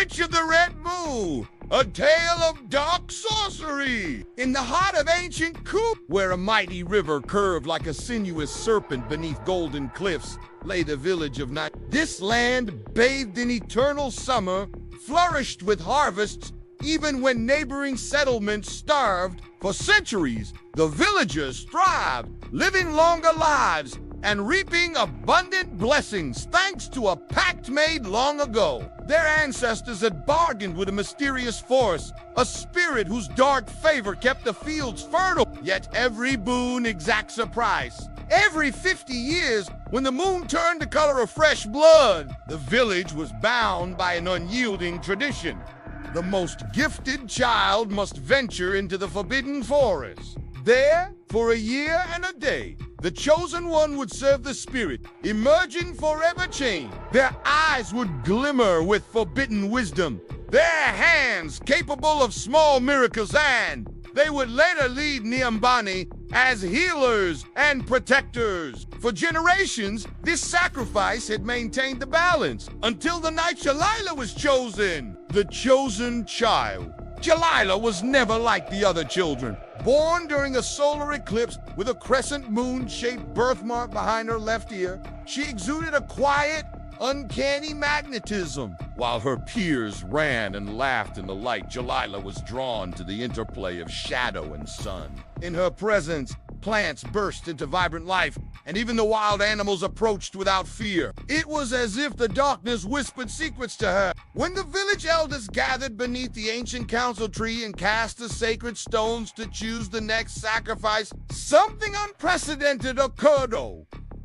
Witch of the Red Moon, a tale of dark sorcery. In the heart of ancient Ku, where a mighty river curved like a sinuous serpent beneath golden cliffs, lay the village of Nyumbani. This land, bathed in eternal summer, flourished with harvests even when neighboring settlements starved. For centuries, the villagers thrived, living longer lives and reaping abundant blessings thanks to a pact made long ago. Their ancestors had bargained with a mysterious force, a spirit whose dark favor kept the fields fertile. Yet every boon exacts a price. Every 50 years, when the moon turned the color of fresh blood, the village was bound by an unyielding tradition. The most gifted child must venture into the forbidden forest. There, for a year and a day, the chosen one would serve the spirit, emerging forever changed. Their eyes would glimmer with forbidden wisdom, their hands capable of small miracles, and they would later lead Nyumbani as healers and protectors. For generations, this sacrifice had maintained the balance until the night Jalila was chosen. The chosen child. Jalila was never like the other children. Born during a solar eclipse with a crescent moon-shaped birthmark behind her left ear, she exuded a quiet, uncanny magnetism. While her peers ran and laughed in the light, Jalila was drawn to the interplay of shadow and sun. In her presence, plants burst into vibrant life, and even the wild animals approached without fear. It was as if the darkness whispered secrets to her. When the village elders gathered beneath the ancient council tree and cast the sacred stones to choose the next sacrifice, something unprecedented occurred.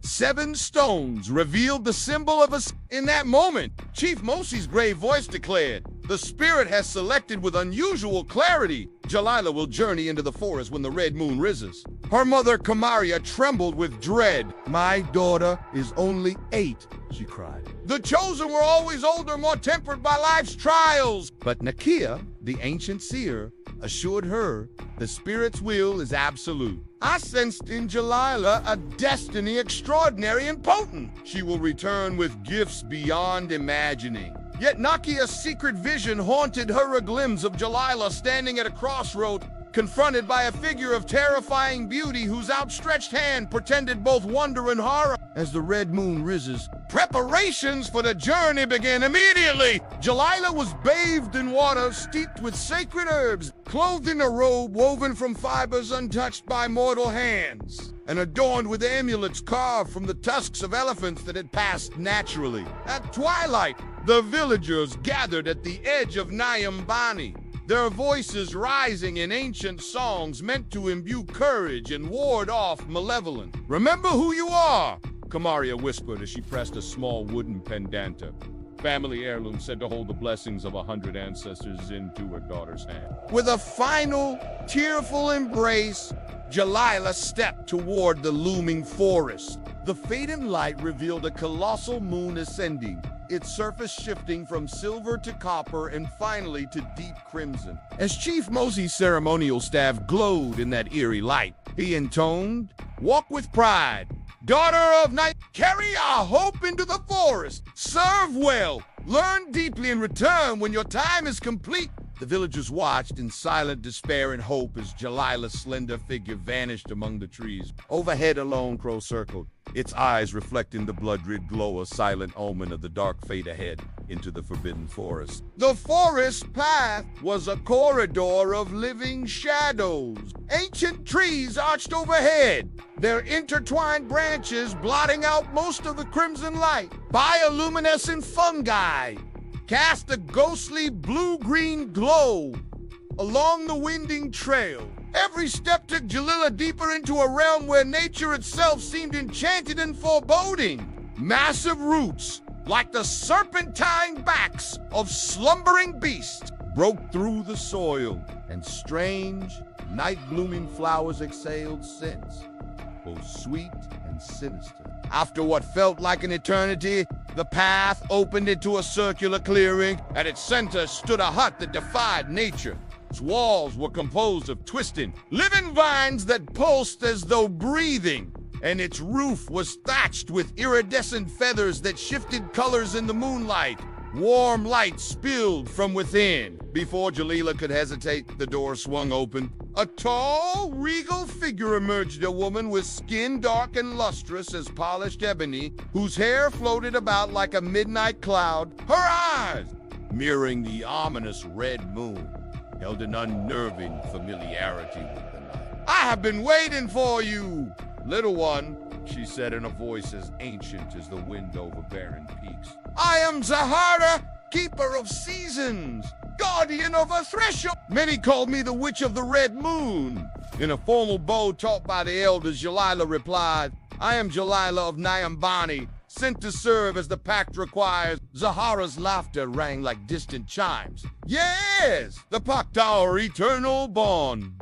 7 stones revealed the symbol of us. In that moment, Chief Mosi's grave voice declared, "The spirit has selected with unusual clarity. Jalila will journey into the forest when the red moon rises." Her mother, Kamaria, trembled with dread. "My daughter is only 8, she cried. "The chosen were always older, more tempered by life's trials." But Nakia, the ancient seer, assured her the spirit's will is absolute. "I sensed in Jalila a destiny extraordinary and potent. She will return with gifts beyond imagining." Yet Nakia's secret vision haunted her, a glimpse of Jalila standing at a crossroad, confronted by a figure of terrifying beauty whose outstretched hand portended both wonder and horror. As the red moon rises, preparations for the journey began immediately. Jalila was bathed in water steeped with sacred herbs, clothed in a robe woven from fibers untouched by mortal hands, and adorned with amulets carved from the tusks of elephants that had passed naturally. At twilight, the villagers gathered at the edge of Nyumbani, their voices rising in ancient songs meant to imbue courage and ward off malevolence. "Remember who you are," Kamaria whispered as she pressed a small wooden pendanta, family heirloom said to hold the blessings of 100 ancestors, into her daughter's hand. With a final, tearful embrace, Jalila stepped toward the looming forest. The fading light revealed a colossal moon ascending, its surface shifting from silver to copper and finally to deep crimson. As Chief Mosi's ceremonial staff glowed in that eerie light, he intoned, "Walk with pride, daughter of night, carry our hope into the forest, serve well, learn deeply and return when your time is complete." The villagers watched in silent despair and hope as Jalila's slender figure vanished among the trees. Overhead, a lone crow circled, its eyes reflecting the blood-red glow, a silent omen of the dark fate ahead into the forbidden forest. The forest path was a corridor of living shadows. Ancient trees arched overhead, their intertwined branches blotting out most of the crimson light. Bioluminescent fungi cast a ghostly blue-green glow along the winding trail. Every step took Jalila deeper into a realm where nature itself seemed enchanted and foreboding. Massive roots, like the serpentine backs of slumbering beasts, broke through the soil, and strange, night-blooming flowers exhaled scents, both sweet and sinister. After what felt like an eternity, the path opened into a circular clearing. At its center stood a hut that defied nature. Its walls were composed of twisting, living vines that pulsed as though breathing, and its roof was thatched with iridescent feathers that shifted colors in the moonlight. Warm light spilled from within. Before Jalila could hesitate, the door swung open. A tall, regal figure emerged, a woman with skin dark and lustrous as polished ebony, whose hair floated about like a midnight cloud. Her eyes, mirroring the ominous red moon, held an unnerving familiarity with the night. "I have been waiting for you, little one," she said in a voice as ancient as the wind over barren peaks. "I am Zahara, keeper of seasons, guardian of a threshold. Many called me the Witch of the Red Moon." In a formal bow taught by the elders, Jalila replied, "I am Jalila of Nyumbani, sent to serve as the pact requires." Zahara's laughter rang like distant chimes. "Yes, the pact, our eternal bond.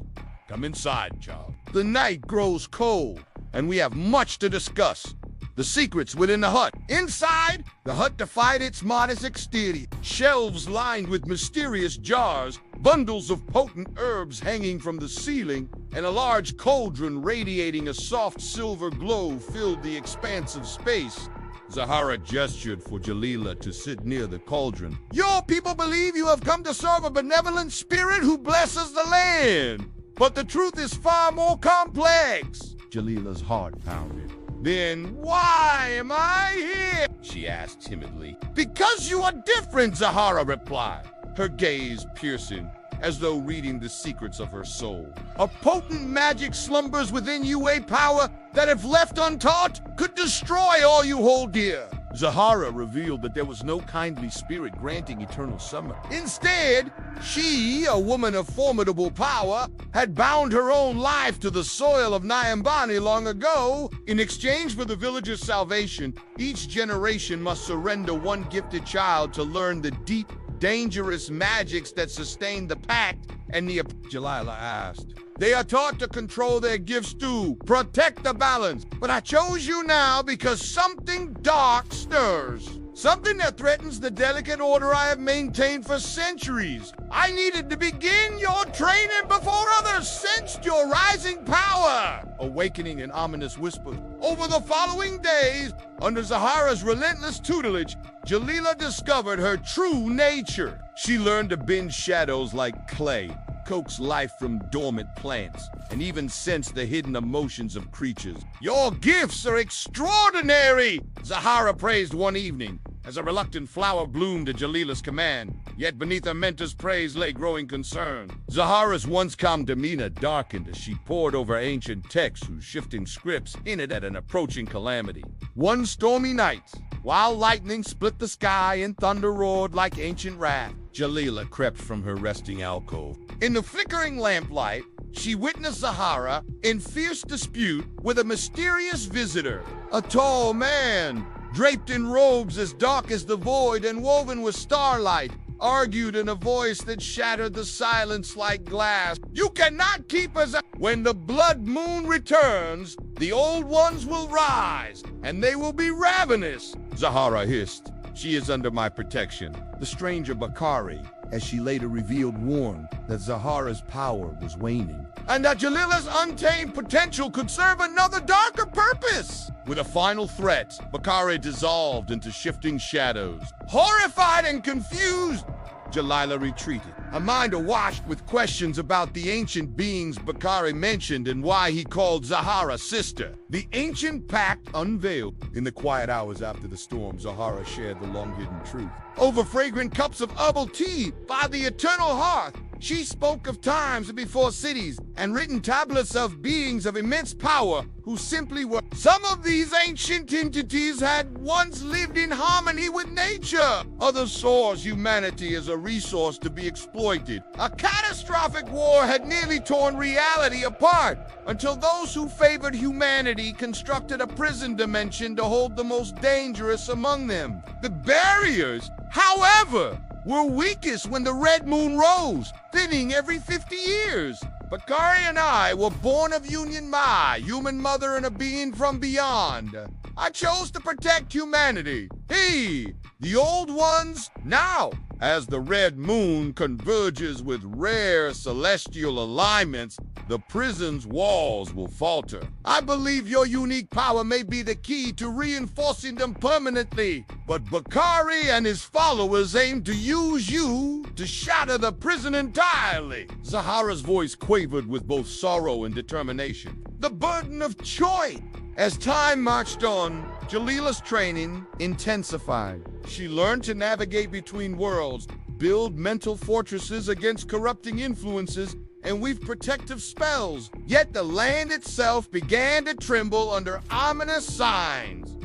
Come inside, child. The night grows cold, and we have much to discuss. The secrets within the hut." Inside, the hut defied its modest exterior. Shelves lined with mysterious jars, bundles of potent herbs hanging from the ceiling, and a large cauldron radiating a soft silver glow filled the expanse of space. Zahara gestured for Jalila to sit near the cauldron. "Your people believe you have come to serve a benevolent spirit who blesses the land. But the truth is far more complex." Jalila's heart pounded. "Then why am I here?" she asked timidly. "Because you are different," Zahara replied, her gaze piercing, as though reading the secrets of her soul. "A potent magic slumbers within you, a power that, if left untaught, could destroy all you hold dear." Zahara revealed that there was no kindly spirit granting eternal summer. Instead, she, a woman of formidable power, had bound her own life to the soil of Nyumbani long ago. In exchange for the villagers' salvation, each generation must surrender one gifted child to learn the deep, dangerous magics that sustain the pact and the... Jalila asked. "They are taught to control their gifts to protect the balance. But I chose you now because something dark stirs. Something that threatens the delicate order I have maintained for centuries. I needed to begin your training before others sensed your rising power." Awakening in ominous whispers. Over the following days, under Zahara's relentless tutelage, Jalila discovered her true nature. She learned to bend shadows like clay, coax life from dormant plants, and even sense the hidden emotions of creatures. "Your gifts are extraordinary," Zahara praised one evening, as a reluctant flower bloomed at Jalila's command. Yet beneath her mentor's praise lay growing concern. Zahara's once calm demeanor darkened as she pored over ancient texts whose shifting scripts hinted at an approaching calamity. One stormy night, while lightning split the sky and thunder roared like ancient wrath, Jalila crept from her resting alcove. In the flickering lamplight, she witnessed Zahara in fierce dispute with a mysterious visitor. A tall man, draped in robes as dark as the void and woven with starlight, argued in a voice that shattered the silence like glass. "You cannot keep us out. When the blood moon returns, the old ones will rise, and they will be ravenous," Zahara hissed. "She is under my protection." The stranger Bakari, as she later revealed, warned that Zahara's power was waning, and that Jalila's untamed potential could serve another darker purpose. With a final threat, Bakari dissolved into shifting shadows. Horrified and confused, Jalila retreated, her mind awash with questions about the ancient beings Bakari mentioned and why he called Zahara sister. The ancient pact unveiled. In the quiet hours after the storm, Zahara shared the long-hidden truth. Over fragrant cups of herbal tea by the eternal hearth, she spoke of times before cities and written tablets of beings of immense power who simply were. Some of these ancient entities had once lived in harmony with nature. Others saw humanity as a resource to be exploited. A catastrophic war had nearly torn reality apart until those who favored humanity constructed a prison dimension to hold the most dangerous among them. The barriers, however, were weakest when the red moon rose, thinning every 50 years. Bakari and I were born of Union Ma, human mother and a being from beyond. I chose to protect humanity. He, the old ones, now As the red moon converges with rare celestial alignments, the prison's walls will falter. I believe your unique power may be the key to reinforcing them permanently, but Bakari and his followers aim to use you to shatter the prison entirely. Zahara's voice quavered with both sorrow and determination. The burden of choice. As time marched on, Jalila's training intensified. She learned to navigate between worlds, build mental fortresses against corrupting influences, and weave protective spells. Yet the land itself began to tremble under ominous signs.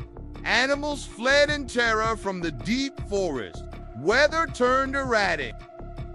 Animals fled in terror from the deep forest. Weather turned erratic,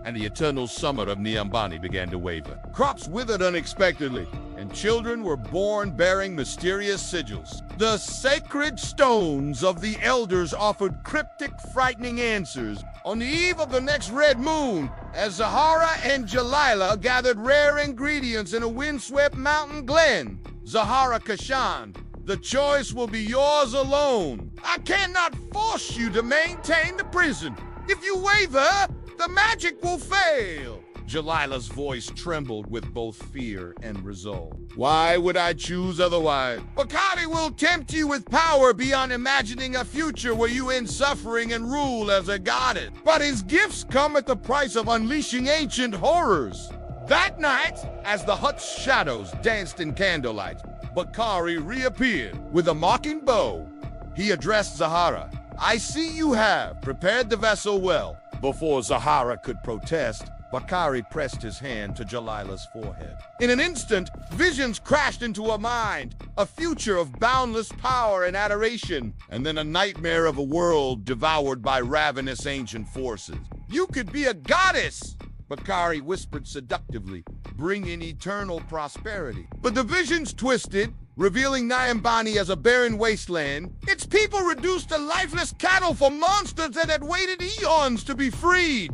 and the eternal summer of Nyumbani began to waver. Crops withered unexpectedly, and children were born bearing mysterious sigils. The sacred stones of the elders offered cryptic, frightening answers. On the eve of the next red moon, as Zahara and Jalila gathered rare ingredients in a windswept mountain glen, Zahara Kashan, the choice will be yours alone. I cannot force you to maintain the prison. If you waver, the magic will fail. Jalila's voice trembled with both fear and resolve. Why would I choose otherwise? Bakari will tempt you with power beyond imagining a future where you end suffering and rule as a goddess. But his gifts come at the price of unleashing ancient horrors. That night, as the hut's shadows danced in candlelight, Bakari reappeared with a mocking bow. He addressed Zahara. I see you have prepared the vessel well. Before Zahara could protest, Bakari pressed his hand to Jalila's forehead. In an instant, visions crashed into her mind, a future of boundless power and adoration, and then a nightmare of a world devoured by ravenous ancient forces. You could be a goddess, Bakari whispered seductively, bringing eternal prosperity. But the visions twisted, revealing Nyumbani as a barren wasteland, its people reduced to lifeless cattle for monsters that had waited eons to be freed.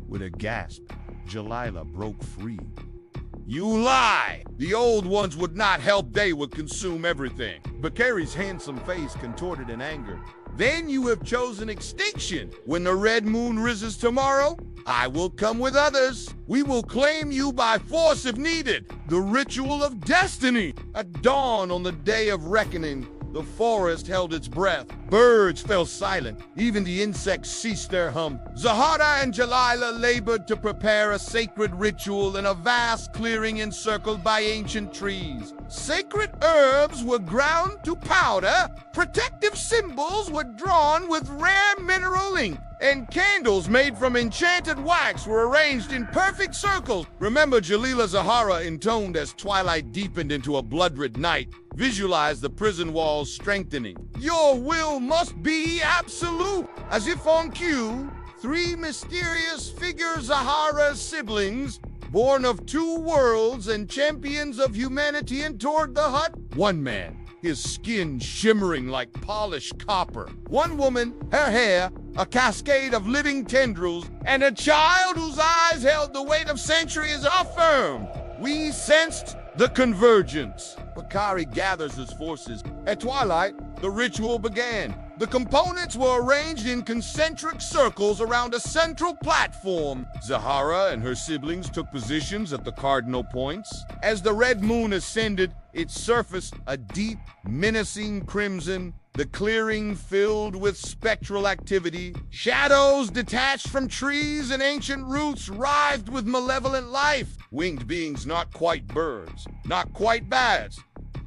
With a gasp, Jalila broke free. You lie! The old ones would not help, they would consume everything. Bakari's handsome face contorted in anger. Then you have chosen extinction. When the red moon rises tomorrow, I will come with others. We will claim you by force if needed. The ritual of destiny. At dawn on the day of reckoning, the forest held its breath. Birds fell silent. Even the insects ceased their hum. Zahara and Jalila labored to prepare a sacred ritual in a vast clearing encircled by ancient trees. Sacred herbs were ground to powder. Protective symbols were drawn with rare mineral ink. And candles made from enchanted wax were arranged in perfect circles. Remember Jalila Zahara intoned as twilight deepened into a blood-red night. Visualize the prison walls strengthening. Your will must be absolute. As if on cue, three mysterious figures, Zahara's siblings, born of two worlds and champions of humanity, entered the hut. One man, his skin shimmering like polished copper. One woman, her hair a cascade of living tendrils, and a child whose eyes held the weight of centuries affirmed. We sensed the convergence. Bakari gathers his forces. At twilight, the ritual began. The components were arranged in concentric circles around a central platform. Zahara and her siblings took positions at the cardinal points. As the red moon ascended, it surfaced a deep, menacing crimson, the clearing filled with spectral activity. Shadows detached from trees and ancient roots writhed with malevolent life. Winged beings not quite birds, not quite bats,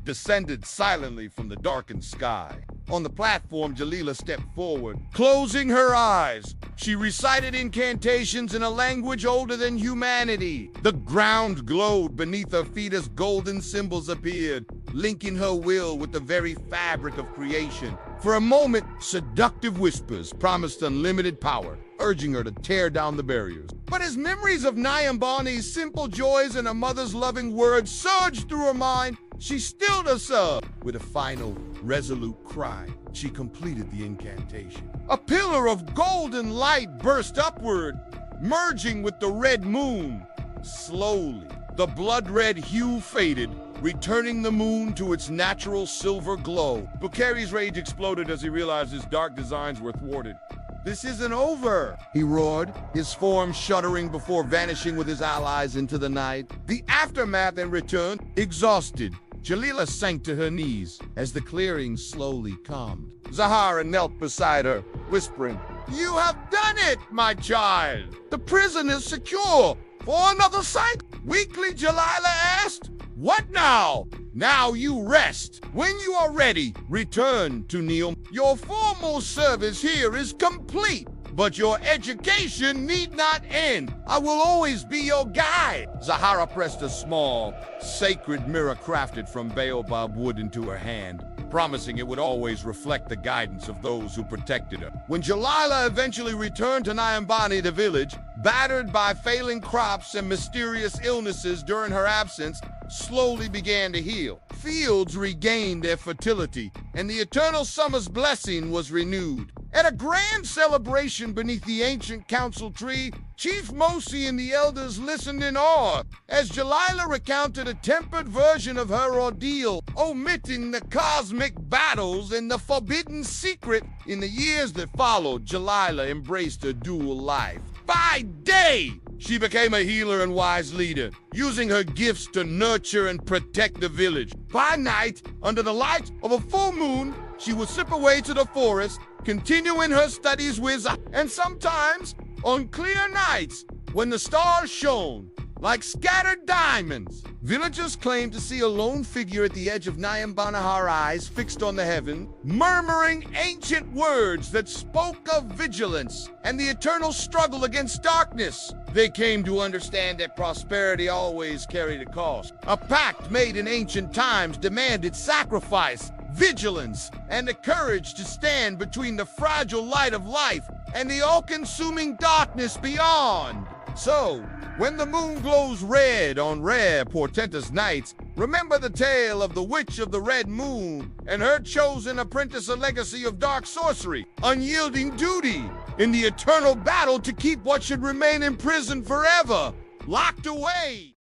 descended silently from the darkened sky. On the platform, Jalila stepped forward. Closing her eyes, she recited incantations in a language older than humanity. The ground glowed beneath her feet as golden symbols appeared, linking her will with the very fabric of creation. For a moment, seductive whispers promised unlimited power, urging her to tear down the barriers. But as memories of Nyumbani's simple joys and her mother's loving words surged through her mind, she stilled herself. With a final, resolute cry, she completed the incantation. A pillar of golden light burst upward, merging with the red moon. Slowly, the blood-red hue faded, returning the moon to its natural silver glow. Bakari's rage exploded as he realized his dark designs were thwarted. This isn't over, he roared, his form shuddering before vanishing with his allies into the night. The aftermath and return, exhausted. Jalila sank to her knees as the clearing slowly calmed. Zahara knelt beside her, whispering, "You have done it, my child! The prison is secure for another cycle." Weakly, Jalila asked, "What now?" "Now you rest. When you are ready, return to Nyumbani. Your formal service here is complete, but your education need not end. I will always be your guide." Zahara pressed a small, sacred mirror crafted from baobab wood into her hand, promising it would always reflect the guidance of those who protected her. When Jalila eventually returned to Nyumbani, the village, battered by failing crops and mysterious illnesses during her absence, slowly began to heal. Fields regained their fertility, and the eternal summer's blessing was renewed. At a grand celebration beneath the ancient council tree, Chief Mosi and the elders listened in awe as Jalila recounted a tempered version of her ordeal, omitting the cosmic battles and the forbidden secret. In the years that followed, Jalila embraced a dual life. By day, she became a healer and wise leader, using her gifts to nurture and protect the village. By night, under the light of a full moon, she would slip away to the forest, continuing her studies with, and sometimes, on clear nights, when the stars shone like scattered diamonds, villagers claimed to see a lone figure at the edge of Nyumbani, her eyes fixed on the heaven, murmuring ancient words that spoke of vigilance and the eternal struggle against darkness. They came to understand that prosperity always carried a cost. A pact made in ancient times demanded sacrifice, vigilance, and the courage to stand between the fragile light of life and the all-consuming darkness beyond. So, when the moon glows red on rare, portentous nights, remember the tale of the Witch of the Red Moon and her chosen apprentice, a legacy of dark sorcery, unyielding duty, in the eternal battle to keep what should remain imprisoned forever, locked away.